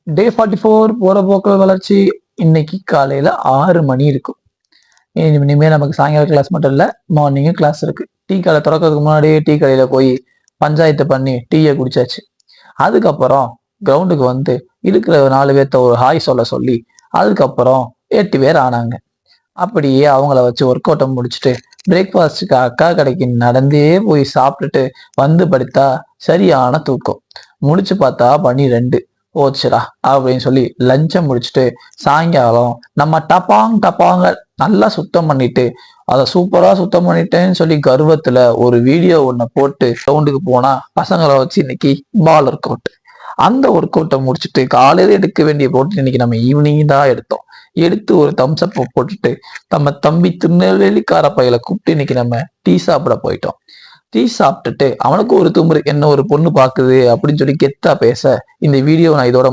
டே 44 போற போக்கில் வளர்ச்சி. இன்னைக்கு காலையில 6 மணி இருக்கும். இனிமேல் நமக்கு சாயங்காலம் கிளாஸ் மட்டும் இல்ல, மார்னிங்கும் கிளாஸ் இருக்கு. டீ கடை திறக்கிறதுக்கு முன்னாடியே டீ கடையில போய் பஞ்சாயத்து பண்ணி டீயை குடிச்சாச்சு. அதுக்கப்புறம் கிரவுண்டுக்கு வந்து இருக்கிற 4 பேர்த்த ஒரு ஹாய் சொல்ல சொல்லி அதுக்கப்புறம் 8 பேர் ஆனாங்க. அப்படியே அவங்கள வச்சு ஒர்க் அவுட்டை முடிச்சுட்டு பிரேக்ஃபாஸ்ட்டுக்கு அக்கா கடைக்கு நடந்தே போய் சாப்பிட்டுட்டு வந்து படுத்தா சரியான தூக்கம். முடிச்சு பார்த்தா 12 போச்சுடா அப்படின்னு சொல்லி லஞ்சம் முடிச்சுட்டு சாயங்காலம் நம்ம டப்பாங்க நல்லா சுத்தம் பண்ணிட்டு அதை சூப்பரா சுத்தம் பண்ணிட்டேன்னு சொல்லி கர்வத்துல ஒரு வீடியோ ஒன்ன போட்டு கிரவுண்டுக்கு போனா பசங்களை வச்சு இன்னைக்கு பால் ஒர்க் அவுட். அந்த ஒர்க் அவுட்டை முடிச்சுட்டு காலையில எடுக்க வேண்டிய போட்டு இன்னைக்கு நம்ம ஈவினிங் தான் எடுத்தோம். எடுத்து ஒரு தம்ஸ் அப் போட்டுட்டு நம்ம தம்பி திருநெல்வேலிக்கார பையலை கூப்பிட்டு இன்னைக்கு நம்ம டீ சாப்பிட போயிட்டோம். டீ சாப்பிட்டுட்டு அவனுக்கு ஒரு துமுறு என்ன ஒரு பொண்ணு பாக்குது அப்படின்னு சொல்லி கெத்தா பேச இந்த வீடியோ நான் இதோட